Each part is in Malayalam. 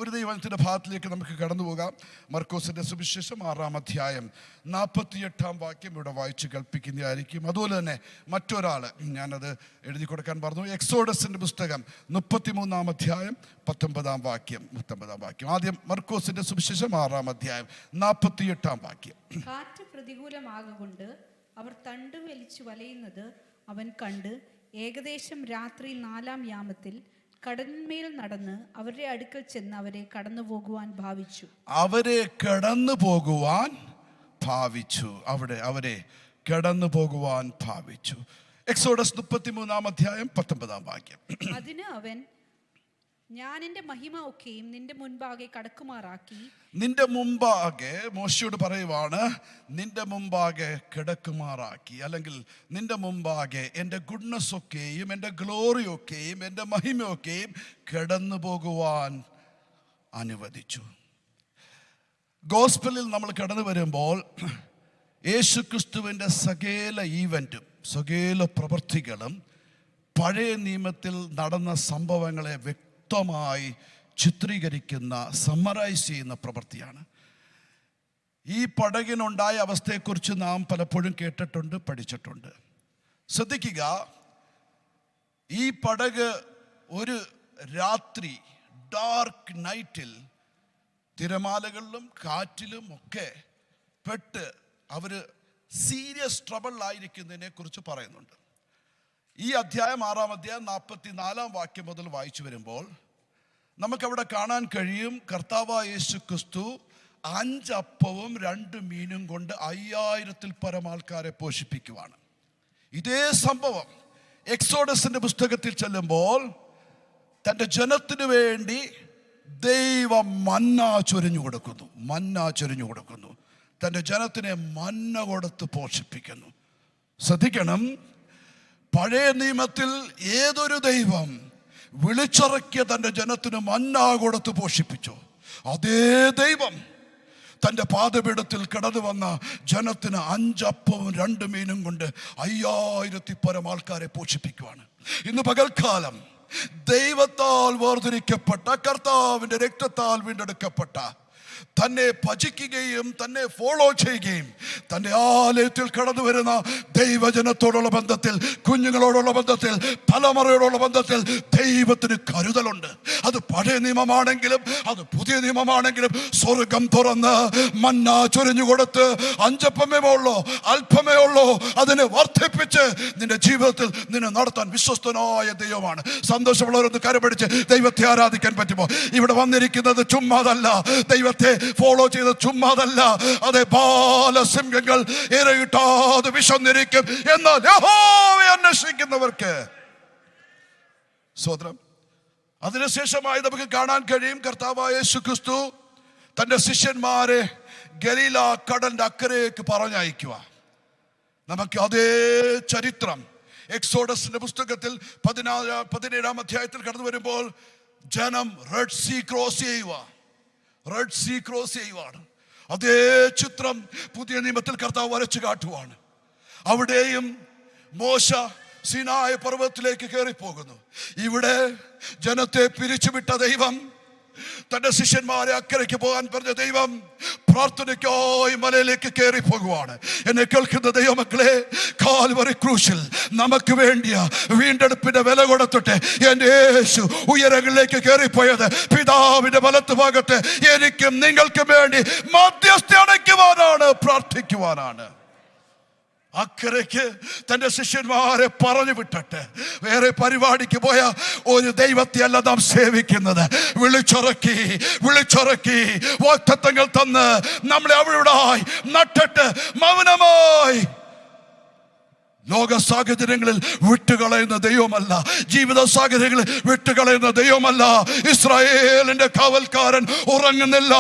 ഒരു ദൈവത്തിൻ്റെ ഭാഗത്തിലേക്ക് നമുക്ക് കടന്നു പോകാം. മർക്കോസിൻ്റെ സുവിശേഷം 6-ാം അധ്യായം 48-ാം വാക്യം ഇവിടെ വായിച്ച് കേൾപ്പിക്കുന്നതായിരിക്കും. അതുപോലെ തന്നെ മറ്റൊരാൾ ഞാനത് എഴുതി കൊടുക്കാൻ പറഞ്ഞു. എക്സോഡസിൻ്റെ പുസ്തകം 33-ാം അധ്യായം 19-ാം വാക്യം. ആദ്യം മർക്കോസിൻ്റെ സുവിശേഷം 6-ാം അധ്യായം 48-ാം വാക്യം. കാറ്റ് പ്രതികൂലമാകൊണ്ട് അവർ തണ്ടു വലിച്ചു വലയുന്നത് അവൻ കണ്ട് ഏകദേശം രാത്രി 4-ാം യാമത്തിൽ കടന്മേൽ നടന്ന് അവരുടെ അടുക്കൽ ചെന്ന് അവരെ കടന്നു പോകുവാൻ ഭാവിച്ചു. അവരെ കടന്നു പോകുവാൻ ഭാവിച്ചു. എക്സോഡസ് 33-ാം അധ്യായം 19-ാം വാക്യം. അതിന് അവൻ, ഞാൻ എൻ്റെ മഹിമ ഒക്കെയും നിന്റെ മുൻപാകെ കടക്കുമാറാക്കി. നിന്റെ മുമ്പാകെ മോശയോട് പറയുവാണ്, നിന്റെ മുമ്പാകെ കിടക്കുമാറാക്കി, അല്ലെങ്കിൽ നിന്റെ മുമ്പാകെ എൻ്റെ ഗുഡ്നസ് ഒക്കെയും എൻ്റെ ഗ്ലോറി ഒക്കെയും എൻ്റെ മഹിമയൊക്കെയും കിടന്നു പോകുവാൻ അനുവദിച്ചു. ഗോസ്പലിൽ നമ്മൾ കടന്നു വരുമ്പോൾ യേശുക്രിസ്തുവിൻ്റെ സകല ഈവൻറ്റും സകല പ്രവൃത്തികളും പഴയ നിയമത്തിൽ നടന്ന സംഭവങ്ങളെ വ്യക്തമായി ചിത്രീകരിക്കുന്ന, സമ്മറൈസ് ചെയ്യുന്ന പ്രവൃത്തിയാണ്. ഈ പടകിനുണ്ടായ അവസ്ഥയെക്കുറിച്ച് നാം പലപ്പോഴും കേട്ടിട്ടുണ്ട്, പഠിച്ചിട്ടുണ്ട്. ശ്രദ്ധിക്കുക, ഈ പടക് ഒരു രാത്രി ഡാർക്ക് നൈറ്റിൽ തിരമാലകളിലും കാറ്റിലും ഒക്കെ പെട്ട് അവർ സീരിയസ് ട്രബിളിലായിരിക്കുന്നതിനെ കുറിച്ച് പറയുന്നുണ്ട്. ഈ അധ്യായം 6-ാം അധ്യായം 44-ാം വാക്യം മുതൽ വായിച്ചു വരുമ്പോൾ നമുക്കവിടെ കാണാൻ കഴിയും, കർത്താവായ യേശു ക്രിസ്തു 5 അപ്പവും 2 മീനും കൊണ്ട് 5000-ൽ പരം ആൾക്കാരെ പോഷിപ്പിക്കുവാണ്. ഇതേ സംഭവം എക്സോഡസിന്റെ പുസ്തകത്തിൽ ചെല്ലുമ്പോൾ തൻ്റെ ജനത്തിനു വേണ്ടി ദൈവം മന്ന ചൊരിഞ്ഞു കൊടുക്കുന്നു. തൻ്റെ ജനത്തിനെ മന്ന കൊടുത്ത് പോഷിപ്പിക്കുന്നു. ശ്രദ്ധിക്കണം, പഴയ നിയമത്തിൽ ഏതൊരു ദൈവം വിളിച്ചിറക്കിയ തൻ്റെ ജനത്തിന് മന്ന കൊടുത്ത് പോഷിപ്പിച്ചു, അതേ ദൈവം തൻ്റെ പാദപീഠത്തിൽ കടന്നു വന്ന ജനത്തിന് 5 അപ്പവും 2 മീനും കൊണ്ട് 5000-ൽ പരം ആൾക്കാരെ പോഷിപ്പിക്കുവാണ്. ഇന്ന് പകൽക്കാലം ദൈവത്താൽ വേർതിരിക്കപ്പെട്ട, കർത്താവിൻ്റെ രക്തത്താൽ വീണ്ടെടുക്കപ്പെട്ട, തന്നെ ഭജിക്കുകയും തന്നെ ഫോളോ ചെയ്യുകയും തൻ്റെ ആലയത്തിൽ കടന്നു വരുന്ന ദൈവജനത്തോടുള്ള ബന്ധത്തിൽ, കുഞ്ഞുങ്ങളോടുള്ള ബന്ധത്തിൽ, തലമുറയോടുള്ള ബന്ധത്തിൽ ദൈവത്തിന് കരുതലുണ്ട്. അത് പഴയ നിയമമാണെങ്കിലും അത് പുതിയ നിയമമാണെങ്കിലും സ്വർഗം തുറന്ന് മന്ന ചൊരിഞ്ഞു കൊടുത്ത് 5 അപ്പമേ ഉള്ളോ, അല്പമേ ഉള്ളോ, അതിനെ വർദ്ധിപ്പിച്ച് നിന്റെ ജീവിതത്തിൽ നിന്നെ നടത്താൻ വിശ്വസ്തനായ ദൈവമാണ്. സന്തോഷമുള്ളവരൊന്ന് കരപിടിച്ച് ദൈവത്തെ ആരാധിക്കാൻ പറ്റുമോ? ഇവിടെ വന്നിരിക്കുന്നത് ചുമ്മാതല്ല, ദൈവത്തെ ഫോളോ ചെയ്ത് ചുമ്മാതല്ല. അതേ, ബാലസിംഹങ്ങൾ ഇരയിട്ടാതെ വിശന്നിരിക്കും, എന്നാൽ യഹോവയെ അന്വേഷിക്കുന്നവർക്ക് സ്തോത്രം. അതിനുശേഷമായി നമുക്ക് കാണാൻ കഴിയും, കർത്താവായ യേശു ക്രിസ്തു തൻ്റെ ശിഷ്യന്മാരെ ഗലീല കടലിന്റെ അക്കരയ്ക്ക് പറഞ്ഞയക്കുക. നമുക്ക് അതേ ചരിത്രം എക്സോഡസിന്റെ പുസ്തകത്തിൽ 17-ാം അധ്യായത്തിൽ കടന്നു വരുമ്പോൾ ജനം റെഡ് സീ ക്രോസ് ചെയ്യുവാണ്. അതേ ചിത്രം പുതിയ നിയമത്തിൽ കർത്താവ് വരച്ചു കാട്ടുവാണ്. അവിടെയും മോശ സീനായ പർവ്വതത്തിലേക്ക് കയറിപ്പോകുന്നു. ഇവിടെ ജനത്തെ പിരിച്ചുവിട്ട ദൈവം, തന്റെ ശിഷ്യന്മാരെ അക്കരയ്ക്ക് പോകാൻ പറഞ്ഞ ദൈവം പ്രാർത്ഥനയ്ക്കായി മലയിലേക്ക് കയറി പോകുവാണ്. എന്നെ കേൾക്കുന്ന ദൈവമക്കളെ, കാൽവറി ക്രൂശിൽ നമുക്ക് വേണ്ടിയ വീണ്ടെടുപ്പിന്റെ വില കൊടുത്തിട്ട് എൻ്റെ യേശു ഉയരങ്ങളിലേക്ക് കയറിപ്പോയത് പിതാവിന്റെ വലത്ത് ഭാഗത്ത് എനിക്കും നിങ്ങൾക്കും വേണ്ടി മധ്യസ്ഥ അടയ്ക്കുവാനാണ്, പ്രാർത്ഥിക്കുവാനാണ്. അക്കരയ്ക്ക് തൻ്റെ ശിഷ്യന്മാരെ പറഞ്ഞു വിട്ടിട്ട് വേറെ പരിപാടിക്ക് പോയ ഒരു ദൈവത്തെ അല്ല നാം സേവിക്കുന്നത്. വിളിച്ചിറക്കി വാഗ്ദത്തങ്ങൾ തന്ന് നമ്മളെ അവിടെയായി നട്ടിട്ട് മൗനമായി ലോക സാഹചര്യങ്ങളിൽ വിട്ടുകളയുന്ന ദൈവമല്ല, ജീവിത സാഹചര്യങ്ങളിൽ വിട്ടുകളയുന്ന ദൈവമല്ല. ഇസ്രായേലിന്റെ കാവൽക്കാരൻ ഉറങ്ങുന്നില്ല,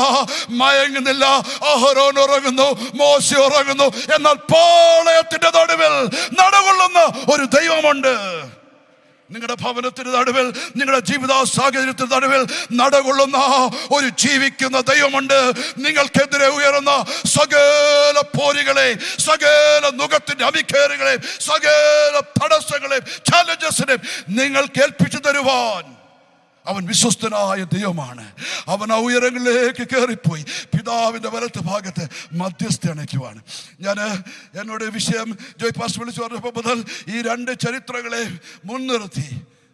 മയങ്ങുന്നില്ല. അഹരോൻ ഉറങ്ങുന്നു, മോശ ഉറങ്ങുന്നു, എന്നാൽ പാളയത്തിന്റെ നടുവിൽ നടകൊള്ളുന്ന ഒരു ദൈവമുണ്ട്. നിങ്ങളുടെ ഭവനത്തിന് നടുവിൽ, നിങ്ങളുടെ ജീവിത സാഹചര്യത്തിന് നടുവിൽ നടകൊള്ളുന്ന ഒരു ജീവിക്കുന്ന ദൈവമുണ്ട്. നിങ്ങൾക്കെതിരെ ഉയരുന്ന സകല പോരുകളെ, സകല നുഖത്തിന്റെ അമിക്കേറുകളെ, സകല തടസ്സങ്ങളെ, ചാലഞ്ചസിനെ നിങ്ങൾക്ക് ഏൽപ്പിച്ചു തരുവാൻ അവൻ വിശ്വസ്തനായ ദൈവമാണ്. അവൻ ആ ഉയരങ്ങളിലേക്ക് കയറിപ്പോയി പിതാവിൻ്റെ വലത്ത് ഭാഗത്ത് മധ്യസ്ഥ അണയ്ക്കുവാണ്. ഞാൻ എന്നോട് വിഷയം ജോയ് പാസ്റ്റർ വിളിച്ചു പറഞ്ഞപ്പോൾ മുതൽ ഈ രണ്ട് ചരിത്രങ്ങളെ മുൻനിർത്തി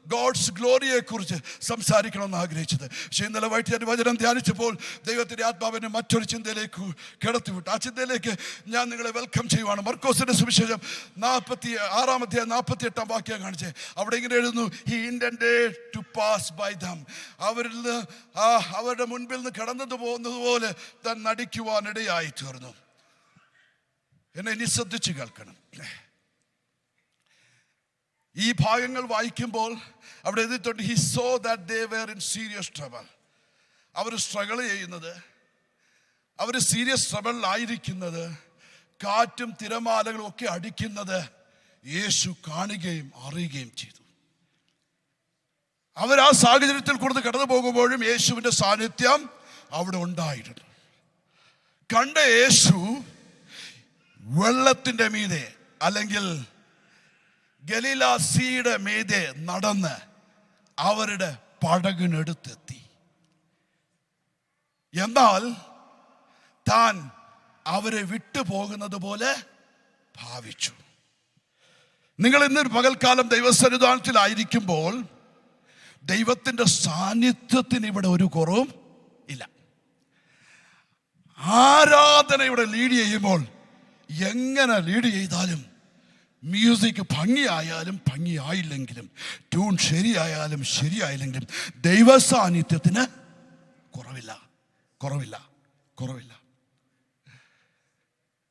ഗോഡ്സ് ഗ്ലോറിയെ കുറിച്ച് സംസാരിക്കണമെന്ന് ആഗ്രഹിച്ചത്. പക്ഷേ ഇന്നലെ വൈകിട്ട് ഞാൻ വചനം ധ്യാനിച്ചപ്പോൾ ദൈവത്തിൻ്റെ ആത്മാവിനെ മറ്റൊരു ചിന്തയിലേക്ക് കിടത്തിവിട്ടു. ആ ചിന്തയിലേക്ക് ഞാൻ നിങ്ങളെ വെൽക്കം ചെയ്യുവാണ്. മർക്കോസിന്റെ സുവിശേഷം 46-48 വാക്യം കാണിച്ചേ. അവിടെ ഇങ്ങനെ എഴുതുന്നു, he intended to pass by them. അവരുടെ മുൻപിൽ നിന്ന് കടന്നു പോകുന്നത് പോലെ താൻ നടിക്കുവാനിടയായി തീർന്നു. എന്നെ ഇനി ശ്രദ്ധിച്ച് കേൾക്കണം. ഈ ഭാഗങ്ങൾ വായിക്കുമ്പോൾ അവിടെ എഴുതിയിട്ടുണ്ട്, he so that they were in serious trouble. അവർ സ്ട്രഗിൾ ചെയ്യുന്നത്, അവർ സീരിയസ് ട്രബിളിലായിരിക്കുന്നത്, കാറ്റും തിരമാലകളും ഒക്കെ അടിക്കുന്നത് യേശു കാണുകയും അറിയുകയും ചെയ്തു. അവർ ആ സാഹചര്യത്തിൽ കൂടെ കടന്നു പോകുമ്പോഴും യേശുവിൻ്റെ സാന്നിധ്യം അവിടെ ഉണ്ടായിരുന്നു. കണ്ട യേശു വെള്ളത്തിൻ്റെ മീതെ അല്ലെങ്കിൽ ഗലീല സീയുടെ മീതെ നടന്ന് അവരുടെ പടകിനടുത്തെത്തി. എന്നാൽ താൻ അവരെ വിട്ടുപോകുന്നത് പോലെ ഭാവിച്ചു. നിങ്ങൾ ഇന്നൊരു പകൽക്കാലം ദൈവസന്നിധാനത്തിലായിരിക്കുമ്പോൾ ദൈവത്തിൻ്റെ സാന്നിധ്യത്തിന് ഇവിടെ ഒരു കുറവും ഇല്ല. ആരാധന ഇവിടെ ലീഡ് ചെയ്യുമ്പോൾ എങ്ങനെ ലീഡ് ചെയ്താലും, മ്യൂസിക് ഭംഗിയായാലും ഭംഗിയായില്ലെങ്കിലും, ട്യൂൺ ശരിയായാലും ശരിയായില്ലെങ്കിലും ദൈവസാന്നിധ്യത്തിന് കുറവില്ല.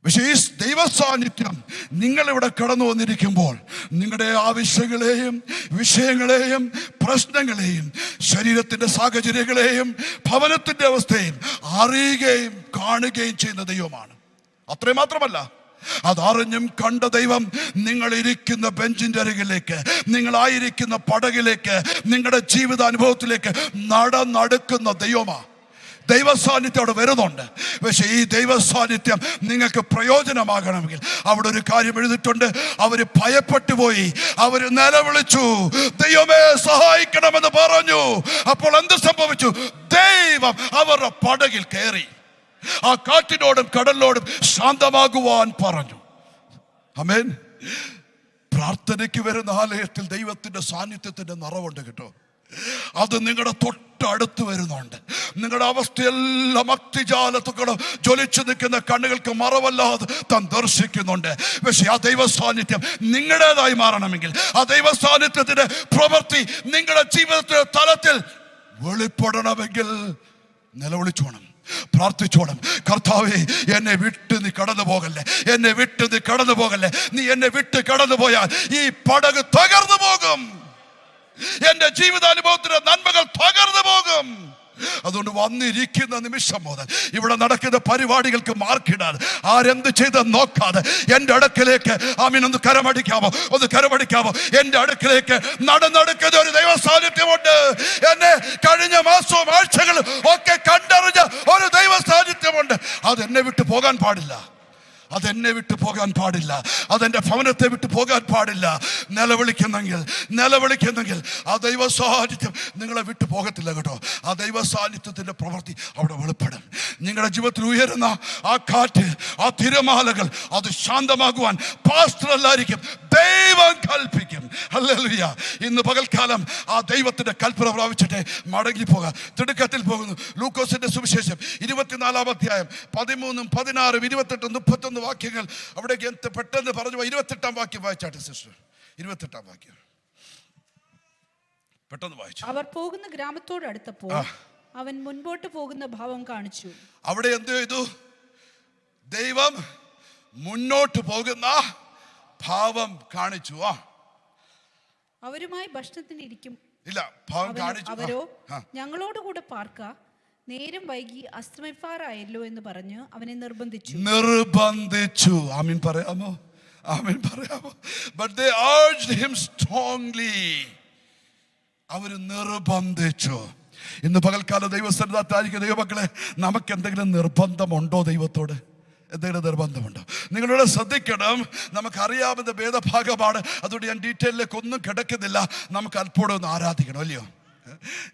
പക്ഷേ ഈ ദൈവസാന്നിധ്യം നിങ്ങളിവിടെ കടന്നു വന്നിരിക്കുമ്പോൾ നിങ്ങളുടെ ആവശ്യങ്ങളെയും വിഷയങ്ങളെയും പ്രശ്നങ്ങളെയും ശരീരത്തിൻ്റെ സാഹചര്യങ്ങളെയും ഭവനത്തിൻ്റെ അവസ്ഥയും അറിയുകയും കാണുകയും ചെയ്യുന്ന ദൈവമാണ്. അത്രയും മാത്രമല്ല, അതറിഞ്ഞും കണ്ട ദൈവം നിങ്ങളിരിക്കുന്ന ബെഞ്ചിൻ്റെ അരികിലേക്ക്, നിങ്ങളായിരിക്കുന്ന പടകിലേക്ക്, നിങ്ങളുടെ ജീവിതാനുഭവത്തിലേക്ക് നടന്നെടുക്കുന്ന ദൈവമാണ്. ദൈവസാന്നിധ്യം അവിടെ വരുന്നുണ്ട്. പക്ഷേ ഈ ദൈവസാന്നിധ്യം നിങ്ങൾക്ക് പ്രയോജനമാകണമെങ്കിൽ അവിടെ ഒരു കാര്യം എഴുതിയിട്ടുണ്ട്, അവർ ഭയപ്പെട്ടു പോയി, അവർ നിലവിളിച്ചു, ദൈവമേ സഹായിക്കണമെന്ന് പറഞ്ഞു. അപ്പോൾ എന്ത് സംഭവിച്ചു? ദൈവം അവരുടെ പടകിൽ കയറി ആ കാറ്റിനോടും കടലിനോടും ശാന്തമാകുവാൻ പറഞ്ഞു. ആമേൻ. പ്രാർത്ഥനയ്ക്ക് വരുന്ന ആലയത്തിൽ ദൈവത്തിൻ്റെ സാന്നിധ്യത്തിൻ്റെ നിറവുണ്ട് കേട്ടോ. അത് നിങ്ങളുടെ തൊട്ടടുത്ത് വരുന്നുണ്ട്. നിങ്ങളുടെ അവസ്ഥയെല്ലാം അഗ്നിജാലത്തുകൂടെ ജ്വലിച്ചു നിൽക്കുന്ന കണ്ണുകൾക്ക് മറവല്ലാതെ താൻ ദർശിക്കുന്നുണ്ട്. പക്ഷെ ആ ദൈവ സാന്നിധ്യം നിങ്ങളുടേതായി മാറണമെങ്കിൽ, ആ ദൈവ സാന്നിധ്യത്തിന്റെ പ്രവൃത്തി നിങ്ങളുടെ ജീവിതത്തിന്റെ തലത്തിൽ വെളിപ്പെടണമെങ്കിൽ നിലവിളിച്ചോണം, പ്രാർത്ഥിച്ചോണം. കർത്താവേ, എന്നെ വിട്ട് നീ കടന്നു പോകല്ലേ, എന്നെ വിട്ട് നീ കടന്നു പോകല്ലേ. നീ എന്നെ വിട്ട് കടന്നു പോയാൽ ഈ പടക് തകർന്നു പോകും, എന്റെ ജീവിതാനുഭവത്തിന്റെ നന്മകൾ തകർന്നു പോകും. അതുകൊണ്ട് വന്നിരിക്കുന്ന നിമിഷം മുതൽ ഇവിടെ നടക്കുന്ന പരിപാടികൾക്ക് മാർക്കിടാതെ, ആരെന്ത് ചെയ്ത് നോക്കാതെ എൻ്റെ അടുക്കലേക്ക് ഒന്ന് കരമടിക്കാമോ? എൻ്റെ അടുക്കലേക്ക് നടന്നെടുക്കുന്ന ഒരു ദൈവ സാന്നിധ്യമുണ്ട്. എന്നെ കഴിഞ്ഞ മാസവും ആഴ്ചകളും ഒക്കെ കണ്ടറിഞ്ഞ ഒരു ദൈവ സാന്നിധ്യമുണ്ട്. അതെന്നെ വിട്ടു പോകാൻ പാടില്ല, അതെന്നെ വിട്ടു പോകാൻ പാടില്ല, അതെൻ്റെ ഭവനത്തെ വിട്ടു പോകാൻ പാടില്ല. നിലവിളിക്കുന്നെങ്കിൽ ആ ദൈവ സാന്നിധ്യം നിങ്ങളെ വിട്ടു പോകത്തില്ല കേട്ടോ. ആ ദൈവ സാന്നിധ്യത്തിൻ്റെ പ്രവൃത്തി അവിടെ വെളിപ്പെടും. നിങ്ങളുടെ ജീവിതത്തിൽ ഉയരുന്ന ആ കാറ്റ്, ആ തിരമാലകൾ, അത് ശാന്തമാകുവാൻ പാസ്റ്ററല്ലായിരിക്കും, ദൈവം കൽപ്പിക്കും. ഹല്ലേലൂയ. ഇന്ന് പകൽക്കാലം ആ ദൈവത്തിൻ്റെ കൽപ്പന പ്രാപിച്ചിട്ട് മടങ്ങിപ്പോകാം. തിടുക്കത്തിൽ പോകുന്നു. ലൂക്കോസിന്റെ സുവിശേഷം 24-ാം അധ്യായം 13, 16, 28, 31 വാക്യങ്ങൾ അവിടേക്ക് പെട്ടെന്ന് പറഞ്ഞു. 28-ാം വാക്യം വായിച്ചാട്ടെ സിസ്റ്റർ. 28-ാം വാക്യം പെട്ടെന്ന് വായിച്ചു. അവർ പോകുന്ന ഗ്രാമത്തോട് അടുത്തപ്പോൾ അവൻ മുൻപോട്ട് പോകുന്ന ഭാവം കാണിച്ചു. അവിടെ എന്ത് ചെയ്തു? ദൈവം മുന്നോട്ട് പോകുന്ന ഭാവം കാണിച്ചു. അവരുമായി ഭക്ഷണത്തിന് ഇരിക്കും. ഇല്ല, ഭാവം കാണിച്ചു. അവരോ ഞങ്ങളോടുകൂടെ പാർക്ക, നേരം വൈകി അസ്തമിപ്പാറായല്ലോ എന്ന് പറഞ്ഞ് അവനെ നിർബന്ധിച്ചു. ആമീൻ പറയാമോ? But they urged him strongly. അവർ നിർബന്ധിച്ചു. ഇന്ന് പകൽക്കാല ദൈവസന്നിധാനത്തായിരിക്കും ദൈവമക്കളെ, നമുക്ക് എന്തെങ്കിലും നിർബന്ധമുണ്ടോ? ദൈവത്തോട് എന്തെങ്കിലും നിർബന്ധമുണ്ടോ? നിങ്ങളോട് ശ്രദ്ധിക്കണം. നമുക്കറിയാവുന്ന ഭേദഭാഗമാണ്, അതുകൊണ്ട് ഞാൻ ഡീറ്റെയിലേക്ക് ഒന്നും കിടക്കുന്നില്ല. നമുക്ക് അല്പോടെ ഒന്ന് ആരാധിക്കണം, അല്ലയോ?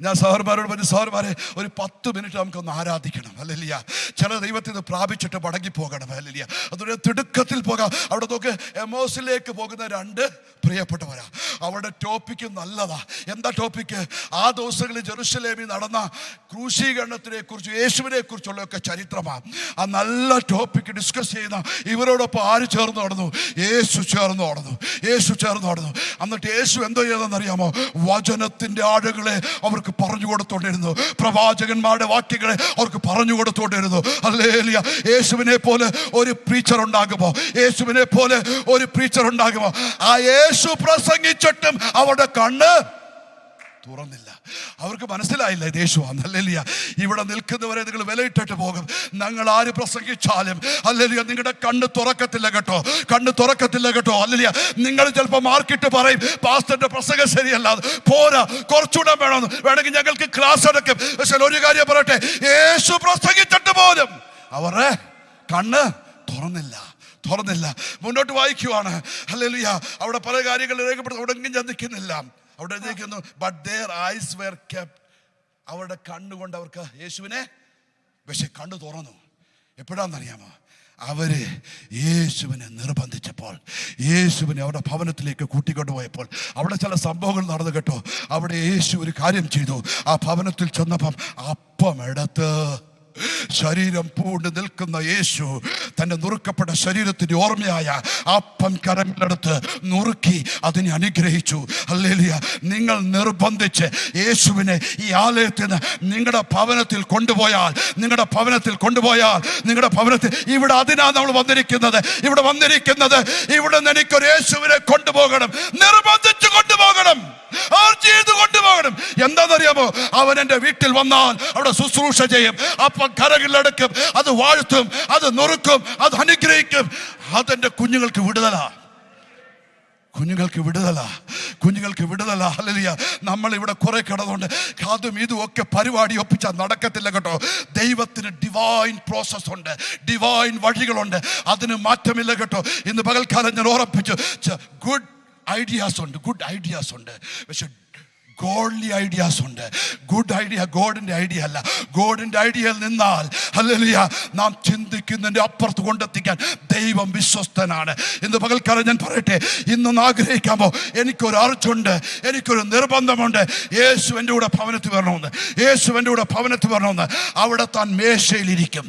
ഞാൻ സഹോദരന്മാരോട് പറഞ്ഞു, സഹോദരന്മാരെ ഒരു 10 മിനിറ്റ് നമുക്കൊന്ന് ആരാധിക്കണം. ഹല്ലേലൂയ. ചില ദൈവത്തിൽ നിന്ന് പ്രാപിച്ചിട്ട് മടങ്ങി പോകണം. ഹല്ലേലൂയ. അതൊരു തിടുക്കത്തിൽ പോകാം. അവിടെ നോക്ക്, എമോസിലേക്ക് പോകുന്ന 2 പ്രിയപ്പെട്ടവരാ. അവരുടെ ടോപ്പിക്ക് നല്ലതാ. എന്താ ടോപ്പിക്ക്? ആ ദിവസങ്ങളിൽ ജെറുസലേമിൽ നടന്ന ക്രൂശീകരണത്തിനെ കുറിച്ച്, യേശുവിനെ കുറിച്ചുള്ളൊക്കെ ചരിത്രമാണ്. ആ നല്ല ടോപ്പിക്ക് ഡിസ്കസ് ചെയ്യുന്ന ഇവരോടൊപ്പം ആര് ചേർന്ന് നടന്നു? യേശു ചേർന്ന് നടന്നു. യേശു ചേർന്ന് നടന്നു. എന്നിട്ട് യേശു എന്തോ ചെയ്തെന്നറിയാമോ? വചനത്തിന്റെ ആഴങ്ങളെ അവർക്ക് പറഞ്ഞു കൊടുത്തോണ്ടിരുന്നു. പ്രവാചകന്മാരുടെ വാക്യങ്ങളെ അവർക്ക് പറഞ്ഞു കൊടുത്തോണ്ടിരുന്നു. ഹല്ലേലൂയ. യേശുവിനെ പോലെ ഒരു പ്രീച്ചർ ഉണ്ടാകുമോ? യേശുവിനെ പോലെ ഒരു പ്രീച്ചർ ഉണ്ടാകുമോ? ആ യേശു പ്രസംഗിച്ചിട്ടും അവരുടെ കണ്ണ് തുറന്നില്ല. അവർക്ക് മനസ്സിലായില്ല ഇത് യേശുവാണ്. ഹല്ലേലൂയ. ഇവിടെ നിൽക്കുന്നവരെ നിങ്ങൾ വിലയിട്ടിട്ട് പോകും. ഞങ്ങൾ ആര് പ്രസംഗിച്ചാലും ഹല്ലേലൂയ നിങ്ങളുടെ കണ്ണ് തുറക്കത്തില്ല കേട്ടോ. കണ്ണ് തുറക്കത്തില്ല കേട്ടോ. ഹല്ലേലൂയ. നിങ്ങൾ ചിലപ്പോൾ മാർക്കിട്ട് പറയും, പാസ്റ്ററിന്റെ പ്രസംഗം ശരിയല്ല, പോരാ, കുറച്ചുകൂടെ വേണമെന്ന്. വേണമെങ്കിൽ ഞങ്ങൾക്ക് ക്ലാസ് എടുക്കും. പക്ഷെ ഒരു കാര്യം പറയട്ടെ, യേശു പ്രസംഗിച്ചിട്ട് പോലും അവരുടെ കണ്ണ് തുറന്നില്ല. മുന്നോട്ട് വായിക്കുവാണ്. ഹല്ലേലൂയ. അവിടെ പല കാര്യങ്ങൾ രേഖപ്പെടുത്തി ഉടങ്ങി ചിന്തിക്കുന്നില്ല. അവിടെ എഴുതിയിരിക്കുന്നു, but their eyes were kept. അവരുടെ കണ്ണുകൊണ്ട് അവർക്ക് യേശുവിനെ, പക്ഷെ കണ്ണു തുറന്നു. എപ്പോഴാണെന്നറിയാമോ? അവര് യേശുവിനെ നിർബന്ധിച്ചപ്പോൾ, യേശുവിനെ അവരുടെ ഭവനത്തിലേക്ക് കൂട്ടിക്കൊണ്ടുപോയപ്പോൾ അവിടെ ചില സംഭവങ്ങൾ നടന്നു കേട്ടോ. അവിടെ യേശു ഒരു കാര്യം ചെയ്തു. ആ ഭവനത്തിൽ ചെന്നപ്പം അപ്പം എടുത്ത് ശരീരം പൂണ്ട് നിൽക്കുന്ന യേശു തൻ്റെ നുറുക്കപ്പെട്ട ശരീരത്തിൻ്റെ ഓർമ്മയായ അപ്പം കരങ്ങളെടുത്ത് നുറുക്കി അതിനെ അനുഗ്രഹിച്ചു. ഹല്ലേലൂയ. നിങ്ങൾ നിർബന്ധിച്ച് യേശുവിനെ ഈ ആലയത്തിൽ നിന്ന് നിങ്ങളുടെ ഭവനത്തിൽ കൊണ്ടുപോയാൽ ഇവിടെ അതിനാണ് നമ്മൾ വന്നിരിക്കുന്നത്. ഇവിടെ നിന്ന് എനിക്കൊരു യേശുവിനെ കൊണ്ടുപോകണം, നിർബന്ധിച്ച് കൊണ്ടുപോകണം, ചെയ്തു കൊണ്ടുപോകണം. എന്താണെന്നറിയാമോ? അവൻ എൻ്റെ വീട്ടിൽ വന്നാൽ അവിടെ ശുശ്രൂഷ ചെയ്യും, അപ്പം കരങ്ങളിലെടുക്കും, അത് വാഴ്ത്തും, അത് നുറുക്കും, അത് അനുഗ്രഹിക്കും. അതെൻ്റെ കുഞ്ഞുങ്ങൾക്ക് വിടുതല. ഹല്ലേലൂയ. നമ്മൾ ഇവിടെ കുറെ കിടന്നുകൊണ്ട് അതും ഇതും ഒക്കെ പരിപാടി ഒപ്പിച്ചാൽ നടക്കത്തില്ല കേട്ടോ. ദൈവത്തിന് ഡിവൈൻ പ്രോസസ് ഉണ്ട്, ഡിവൈൻ വഴികളുണ്ട്. അതിന് മാറ്റമില്ല കേട്ടോ. ഇന്ന് പകൽക്കാലം ഞാൻ ഓർമ്മിപ്പിച്ചു, ഗുഡ് ഐഡിയാസ് ഉണ്ട്, പക്ഷെ ഗോഡ്ലി ഐഡിയാസ് ഉണ്ട്. ഗുഡ് ഐഡിയ ഗോഡിൻ്റെ ഐഡിയ അല്ല. ഗോഡിൻ്റെ ഐഡിയയിൽ നിന്നാൽ ഹല്ലേലൂയ നാം ചിന്തിക്കുന്നതിൻ്റെ അപ്പുറത്ത് കൊണ്ടെത്തിക്കാൻ ദൈവം വിശ്വസ്തനാണ്. ഇന്ന് പകൽക്കാലം ഞാൻ പറയട്ടെ, ഇന്നൊന്ന് ആഗ്രഹിക്കാമോ? എനിക്കൊരു അർജുണ്ട്, എനിക്കൊരു നിർബന്ധമുണ്ട്. യേശു എൻ്റെ കൂടെ ഭവനത്തിൽ വരണമെന്ന്. അവിടെ താൻ മേശയിലിരിക്കും.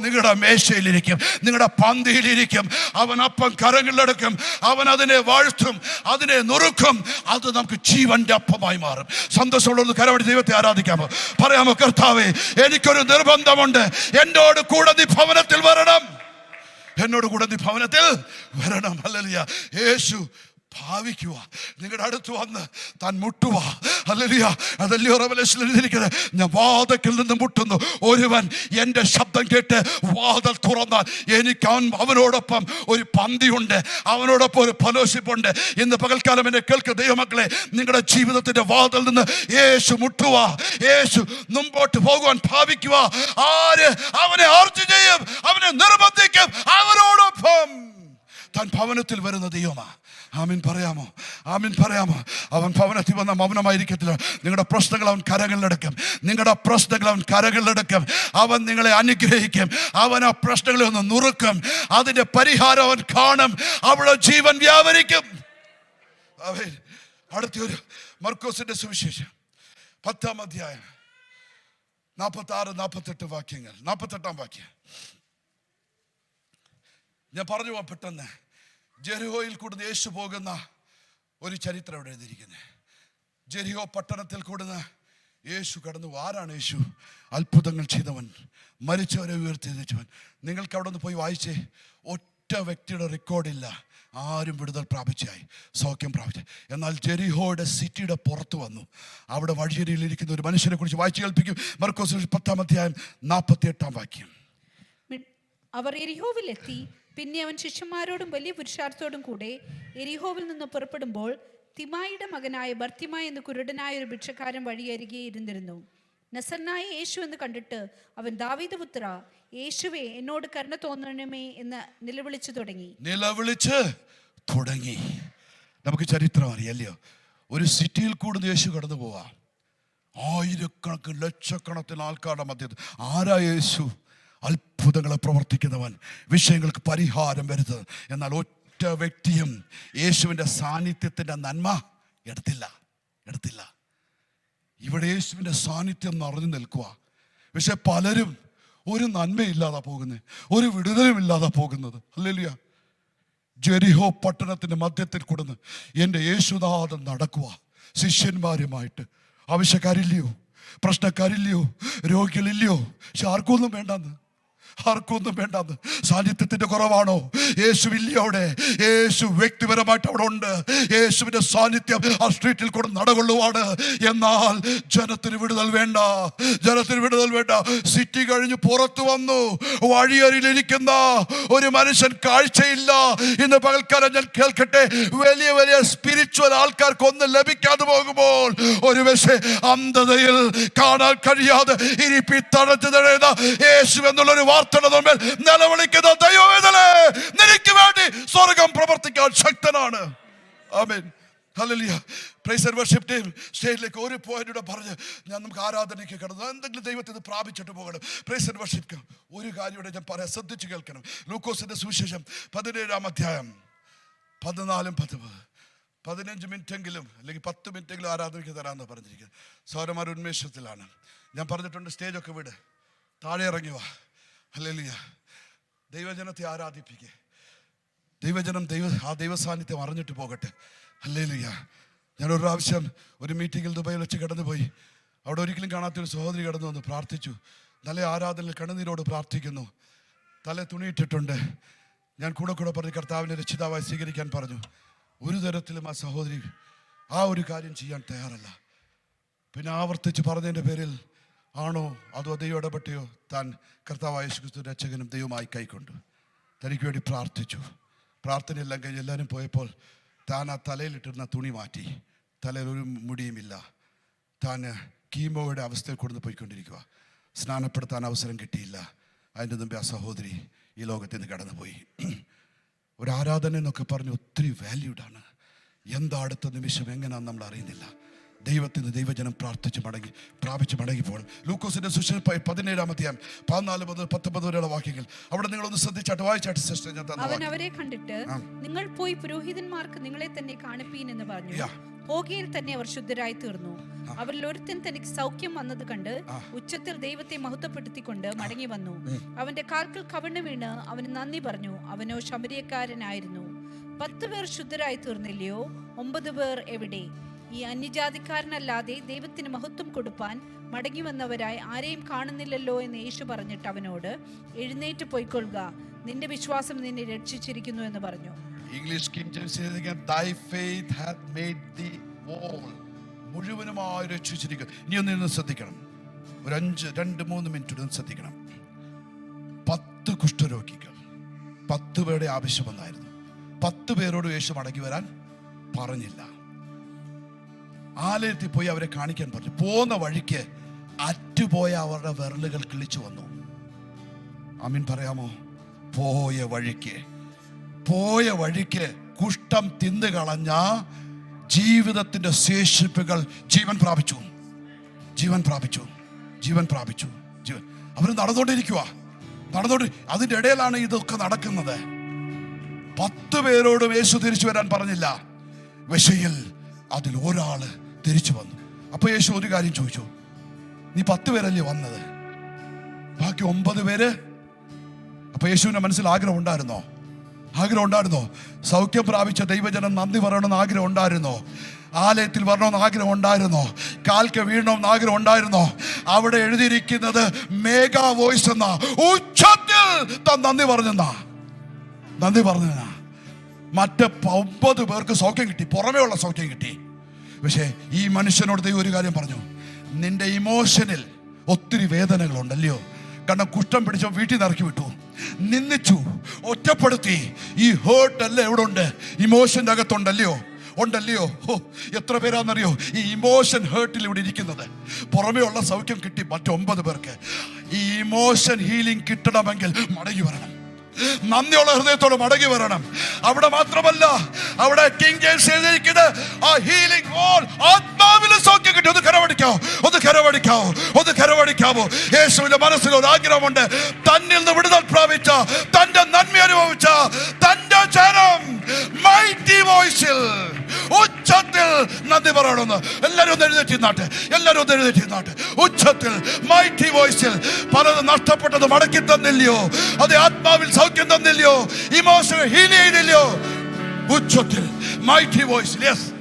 നിങ്ങളുടെ മേശയിലിരിക്കും, നിങ്ങളുടെ പന്തിയിലിരിക്കും. അവൻ അപ്പം കരങ്ങളിലെടുക്കും, അവൻ അതിനെ വാഴ്ത്തും, അതിനെ നുറുക്കും. അത് നമുക്ക് ജീവന്റെ അപ്പമായി മാറും. സന്തോഷമുള്ള കരവടി ദൈവത്തെ ആരാധിക്കാമോ? പറയാമോ, കർത്താവേ എനിക്കൊരു നിർബന്ധമുണ്ട്, എന്നോട് കൂടെ നീ ഭവനത്തിൽ വരണം. ഹല്ലേലൂയ. യേശു ഭാവിക്കുക, നിങ്ങളുടെ അടുത്ത് വന്ന് താൻ മുട്ടുക. ഹല്ലേലൂയ. അതല്ലയോ റെവലേഷനിൽ എഴുതിയിരിക്കുന്നത്, ഞാൻ വാതിൽക്കൽ നിന്ന് മുട്ടുന്നു, ഒരുവൻ എൻ്റെ ശബ്ദം കേട്ട് വാതിൽ തുറന്നാൽ എനിക്ക് അവനോടൊപ്പം ഒരു പന്തിയുണ്ട്, അവനോടൊപ്പം ഒരു ഫെലോഷിപ്പുണ്ട്. ഇന്ന് പകൽക്കാലം എന്നെ കേൾക്കുന്ന ദൈവമക്കളെ, നിങ്ങളുടെ ജീവിതത്തിന്റെ വാതിൽ നിന്ന് യേശു മുട്ടുക, യേശു മുമ്പോട്ട് പോകുവാൻ ഭാവിക്കുക. ആര് അവനെ ആർച്ച് ചെയ്യും? അവനെ നിർബന്ധിക്കും. അവനോടൊപ്പം താൻ ഭവനത്തിൽ വരുന്ന ദൈവമാ. ആമീൻ പറയാമോ? അവൻ ഭവനത്തിൽ വന്ന മൗനമായിരിക്കത്തില്ല. നിങ്ങളുടെ പ്രശ്നങ്ങൾ അവൻ കരങ്ങളിലെടുക്കും. അവൻ നിങ്ങളെ അനുഗ്രഹിക്കും. അവൻ ആ പ്രശ്നങ്ങളെ ഒന്ന് നുറുക്കും. അതിന്റെ പരിഹാരം അവൻ കാണും. അവിടെ ജീവൻ വ്യാപരിക്കും. അടുത്തൊരു മർക്കോസിന്റെ സുവിശേഷം 10-ാം അധ്യായം 46-48 വാക്യങ്ങൾ. 48-ാം വാക്യം ഞാൻ പറഞ്ഞു പോകാം പെട്ടെന്ന്. ജെറിഹോയിൽ കൂടുന്ന യേശു പോകുന്ന ഒരു ചരിത്രം ഇവിടെ എഴുതിയിരിക്കുന്നത്. ജെറിഹോ പട്ടണത്തിൽ കൂടുന്ന യേശു കടന്നു. ആരാണ് യേശു? അത്ഭുതങ്ങൾ ചെയ്തവൻ, മരിച്ചവരെ ഉയർത്തിവൻ. നിങ്ങൾക്ക് അവിടെ നിന്ന് പോയി വായിച്ചേ, ഒറ്റ വ്യക്തിയുടെ റെക്കോർഡില്ല ആരും വിടുതൽ പ്രാപിച്ചായി, സൗഖ്യം പ്രാപിച്ച. എന്നാൽ ജെറിഹോയുടെ സിറ്റിയുടെ പുറത്ത് വന്നു. അവിടെ വഴിയരിയിലിരിക്കുന്ന ഒരു മനുഷ്യനെ കുറിച്ച് വായിച്ചു കേൾപ്പിക്കും. മർക്കോസ് 10-ാം അധ്യായം 48-ാം വാക്യം. അവർ എരിഹോവിലെത്തി. പിന്നെ അവൻ ശിഷ്യന്മാരോടും വലിയ പുരുഷാരത്തോടും കൂടെ എരിഹോവിൽ നിന്ന് പുറപ്പെടുമ്പോൾ തിമായിയുടെ മകനായ ബർത്തിമാ എന്ന കുരുടനായ ഒരു ഭിക്ഷക്കാരൻ വഴിയരികെ ഇരുന്നിരുന്നു. നസറനായ യേശു എന്ന് കണ്ടിട്ട് അവൻ, ദാവീദ് പുത്ര യേശുവേ, എന്നോട് കരുണ തോന്നണമേ എന്ന് നിലവിളിച്ചു തുടങ്ങി. നമുക്ക് ചരിത്രം അറിയാലോ. ഒരു സിറ്റിയിൽ കൂടുന്ന യേശു കടന്നു പോവാം. ആയിരക്കണക്കിന് ലക്ഷക്കണക്കിന് ആൾക്കാരുടെ മധ്യത്തിൽ ആരാ യേശു? അത്ഭുതങ്ങളെ പ്രവർത്തിക്കുന്നവൻ, വിഷയങ്ങൾക്ക് പരിഹാരം വരുന്നത്. എന്നാൽ ഒറ്റ വ്യക്തിയും യേശുവിൻ്റെ സാന്നിധ്യത്തിൻ്റെ നന്മ എടുത്തില്ല. ഇവിടെ യേശുവിൻ്റെ സാന്നിധ്യം നിറഞ്ഞു നിൽക്കുക. പക്ഷെ പലരും ഒരു നന്മയില്ലാതെ പോകുന്നത്, ഒരു വിടുതലും ഇല്ലാതെ പോകുന്നത്. ഹല്ലേലൂയ. ജെറിഹോ പട്ടണത്തിൻ്റെ മധ്യത്തിൽ കൊടുന്ന് എൻ്റെ യേശുനാഥൻ നടക്കുക ശിഷ്യന്മാരുമായിട്ട്. ആവശ്യക്കാരില്ലയോ? പ്രശ്നക്കാരില്ലയോ? രോഗികളില്ലയോ? പക്ഷെ ആർക്കൊന്നും വേണ്ടെന്ന്. സാന്നിധ്യത്തിന്റെ കുറവാണോ? യേശുവില്ല അവിടെ. യേശു വ്യക്തിപരമായിട്ട് അവിടെ ഉണ്ട്. യേശുവിന്റെ സാന്നിധ്യം ആ സ്ട്രീറ്റിൽ കൂടെ നടകൊള്ളുവാണ്. എന്നാൽ ജനത്തിന് വിടുതൽ വേണ്ട. സിറ്റി കഴിഞ്ഞ് പുറത്തു വന്നു. വഴിയരിയിലിരിക്കുന്ന ഒരു മനുഷ്യൻ കാഴ്ചയില്ല. ഇന്ന് പകൽക്കാലം ഞാൻ കേൾക്കട്ടെ, വലിയ സ്പിരിച്വൽ ആൾക്കാർക്കൊന്നും ലഭിക്കാതെ പോകുമ്പോൾ ഒരു പക്ഷേ അന്ധതയിൽ കാണാൻ കഴിയാതെ ഇരിപ്പി തടഞ്ഞു തടയുന്ന യേശു എന്നുള്ളൊരു നിലവിളിക്കുന്ന ദൈവവേദന നിനക്ക് വേണ്ടി സ്വർഗം പ്രവർത്തിക്കാൻ ശക്തനാണ്. ആമേൻ. ഹല്ലേലൂയ. പ്രൈസ് ആൻഡ് വർഷിപ്പ് ടീം സ്റ്റേജിലേക്ക് ഒരു പോയിന്റൂടെ പറഞ്ഞ് നമുക്ക് ആരാധനയ്ക്ക് കടന്നു. എന്തെങ്കിലും ദൈവത്തിന് പ്രാപിച്ചിട്ട് പോകണം. Praise and worship. ഒരു കാര്യം ഞാൻ പറയാം, ശ്രദ്ധിച്ച് കേൾക്കണം. ലൂക്കോസിന്റെ സുവിശേഷം 17-ാം അധ്യായം 14-15 15 മിനിറ്റെങ്കിലും അല്ലെങ്കിൽ 10 മിനിറ്റെങ്കിലും ആരാധനയ്ക്ക് തരാമെന്ന് പറഞ്ഞിരിക്കുന്നത്. സൗരമാർ ഉന്മേഷത്തിലാണ്. ഞാൻ പറഞ്ഞിട്ടുണ്ട്, സ്റ്റേജൊക്കെ വിട്, താഴെ ഇറങ്ങി വാ. ഹല്ലേലൂയ. ദൈവജനത്തെ ആരാധിപ്പിക്കുക. ദൈവജനം ആ ദൈവസാന്നിധ്യം അറിഞ്ഞിട്ട് പോകട്ടെ. ഹല്ലേലൂയ. ഞാനൊരു പ്രാവശ്യം ഒരു മീറ്റിങ്ങിൽ ദുബൈയിൽ വെച്ച് കടന്നുപോയി. അവിടെ ഒരിക്കലും കാണാത്തൊരു സഹോദരി കടന്നു വന്ന് പ്രാർത്ഥിച്ചു. നല്ല ആരാധനയിൽ കണ്ണുനീരോട് പ്രാർത്ഥിക്കുന്നു. തല തുണിയിട്ടിട്ടുണ്ട്. ഞാൻ കൂടെ പറഞ്ഞ് കർത്താവിനെ രക്ഷിതാവായി സ്വീകരിക്കാൻ പറഞ്ഞു. ഒരു തരത്തിലും ആ സഹോദരി ആ ഒരു കാര്യം ചെയ്യാൻ തയ്യാറല്ല. പിന്നെ ആവർത്തിച്ച് പറഞ്ഞതിൻ്റെ പേരിൽ ആണോ അതോ ദൈവം ഇടപെട്ടിയോ താൻ കർത്താവായ യേശുക്രിസ്തു രക്ഷകനും ദൈവമായി കൈക്കൊണ്ടു. തനിക്ക് വേണ്ടി പ്രാർത്ഥിച്ചു. പ്രാർത്ഥനയെല്ലാം കഴിഞ്ഞ് എല്ലാവരും പോയപ്പോൾ താൻ ആ തലയിലിട്ടിരുന്ന തുണി മാറ്റി. തലയിൽ ഒരു മുടിയുമില്ല. താൻ കീമോയുടെ അവസ്ഥയിൽ കൊടുന്ന് പോയിക്കൊണ്ടിരിക്കുക. സ്നാനപ്പെടുത്താൻ അവസരം കിട്ടിയില്ല. അതിൻ്റെ മുമ്പേ ആ സഹോദരി ഈ ലോകത്തിൽ നിന്ന് കടന്നുപോയി. ഒരു ആരാധന എന്നൊക്കെ പറഞ്ഞ് ഒത്തിരി വാല്യൂഡാണ്. എന്താ അടുത്ത നിമിഷം എങ്ങനെയാണെന്ന് നമ്മൾ അറിയുന്നില്ല. ദൈവത്തിന് ദൈവജനം പ്രാപിച്ച് മടങ്ങി പോകണം. ലൂക്കോസിന്റെ സുവിശേഷം 17-ാം അധ്യായം 14 മുതൽ 19 വരെയുള്ള വാക്യങ്ങൾ അവിടെ നിങ്ങളൊന്ന് ശ്രദ്ധിച്ചാട്ട് വായിച്ചാട്ട് സിസ്റ്റർ. അവൻ അവരെ കണ്ടിട്ട് നിങ്ങൾ പോയി പുരോഹിതന്മാർക്ക് നിങ്ങളെ തന്നെ കാണിപ്പീൻ എന്ന് പറഞ്ഞു. പോകയിൽ തന്നെ അവർ ശുദ്ധരായി തീർന്നു. അവരിൽ ഒരുത്തൻ തനിക്ക് സൗഖ്യം വന്നത് കണ്ട് ഉച്ചത്തിൽ ദൈവത്തെ മഹത്വപ്പെടുത്തിക്കൊണ്ട് മടങ്ങി വന്നു. അവന്റെ കാൽക്കൽ കവിണ്ണു വീണ് അവന് നന്ദി പറഞ്ഞു. അവനോ ശമരിയക്കാരനായിരുന്നു. 10 പേർ ശുദ്ധരായി തീർന്നില്ലയോ? 9 പേർ എവിടെ? ഈ അന്യജാതിക്കാരനല്ലാതെ ദൈവത്തിന് മഹത്വം കൊടുപ്പാൻ മടങ്ങി വന്നവരായി ആരെയും കാണുന്നില്ലല്ലോ എന്ന് യേശു പറഞ്ഞിട്ട് അവനോട്, എഴുന്നേറ്റ് പോയിക്കൊള്ളുക, നിന്റെ വിശ്വാസം നിന്നെ രക്ഷിച്ചിരിക്കുന്നു എന്ന് പറഞ്ഞു. English King James thy faith hath made thee whole. മുഴുവനുമായി രക്ഷിച്ചിരിക്കുന്നു. ഇനി ഒന്ന് ശ്രദ്ധിക്കണം. ഒരു 2-3 മിനിറ്റ് ശ്രദ്ധിക്കണം. 10 കുഷ്ഠരോഗികൾ, 10 പേരുടെ ആവശ്യം വന്നായിരുന്നു. 10 പേരോട് യേശു മടങ്ങി വരാൻ പറഞ്ഞില്ല. ആലയത്തിൽ പോയി അവരെ കാണിക്കാൻ പറഞ്ഞു. പോകുന്ന വഴിക്ക് അറ്റുപോയ അവരുടെ വിരലുകൾ കിളിച്ചു വന്നു. ആമീൻ പറയാമോ? പോയ വഴിക്ക് കുഷ്ഠം തിന്നു കളഞ്ഞ ജീവിതത്തിന്റെ ശേഷിപ്പുകൾ ജീവൻ പ്രാപിച്ചു. അവർ നടന്നുകൊണ്ടിരിക്കുക. അതിൻ്റെ ഇടയിലാണ് ഇതൊക്കെ നടക്കുന്നത്. 10 പേരോടും യേശു തിരിച്ചു വരാൻ പറഞ്ഞില്ല. വിഷയിൽ അതിൽ ഒരാള് തിരിച്ചു വന്നു. അപ്പൊ യേശു ഒരു കാര്യം ചോദിച്ചു, നീ 10 പേരല്ലേ വന്നത്, ബാക്കി 9 പേര്? അപ്പൊ യേശുവിന്റെ മനസ്സിൽ ആഗ്രഹം ഉണ്ടായിരുന്നോ? സൗഖ്യം പ്രാപിച്ച ദൈവജനം നന്ദി പറയണമെന്ന് ആഗ്രഹം ഉണ്ടായിരുന്നോ? ആലയത്തിൽ വരണമെന്ന് ആഗ്രഹം ഉണ്ടായിരുന്നോ? കാൽക്ക് വീഴണമെന്ന് ആഗ്രഹം ഉണ്ടായിരുന്നോ? അവിടെ എഴുതിയിരിക്കുന്നത് മേഗാ വോയിസ് എന്ന ഉച്ചത്തിൽ താൻ നന്ദി പറഞ്ഞെന്നാ. മറ്റ് 9 പേർക്ക് സൗഖ്യം കിട്ടി, പുറമേ ഉള്ള സൗഖ്യം കിട്ടി. പക്ഷേ ഈ മനുഷ്യനോട് ദൈവം ഒരു കാര്യം പറഞ്ഞു, നിന്റെ ഇമോഷനിൽ ഒത്തിരി വേദനകളുണ്ടല്ലയോ? കാരണം കുഷ്ഠം പിടിച്ച വീട്ടിൽ നിന്ന് ഇറക്കി വിട്ടു, നിന്ദിച്ചു, ഒറ്റപ്പെടുത്തി. ഈ ഹേർട്ട് അല്ലേ എവിടെ ഉണ്ട്? ഇമോഷൻ്റെ അകത്തുണ്ടല്ലയോ? എത്ര പേരാണെന്നറിയോ ഈ ഇമോഷൻ ഹേർട്ടിൽ ഇവിടെ ഇരിക്കുന്നത്? പുറമേ ഉള്ള സൗഖ്യം കിട്ടി മറ്റ് 9 പേർക്ക്. ഈ ഇമോഷൻ ഹീലിംഗ് കിട്ടണമെങ്കിൽ മടങ്ങി വരണം. നന്ദിയുള്ള ഹൃദയത്തോടെ മടങ്ങി വരണം. അവിടെ മാത്രമല്ല, അവിടെ കിങ് ജെയിംസ് എഴുതിയിരിക്കുന്നത് ആ ഹീലിംഗ് ആത്മാവിലെ സൗഖ്യം കിട്ടി. ഒന്ന് കരവടിക്കാവോ? യേശുവിന്റെ മനസ്സിൽ ഒരു ആഗ്രഹമുണ്ട്. തന്നിൽ നിന്ന് വിടുതൽ പ്രാപിച്ച, തന്റെ നന്മ അനുഭവിച്ച തന്റെ ജനം മൈറ്റി വോയിസിൽ ഉച്ചത്തിൽ നന്ദി പറയണമെന്ന് എല്ലാവരും ഒന്ന് എഴുന്നേറ്റ് ഉച്ചത്തിൽ മൈറ്റി വോയിസിൽ പലതും നഷ്ടപ്പെട്ടത് മടക്കി തന്നില്ലയോ? അത് ആത്മാവിൽ സൗഖ്യം തന്നില്ലയോ? Emotional heal ചെയ്തില്ലയോ? ഉച്ചത്തിൽ മൈറ്റി വോയിസിൽ യെസ്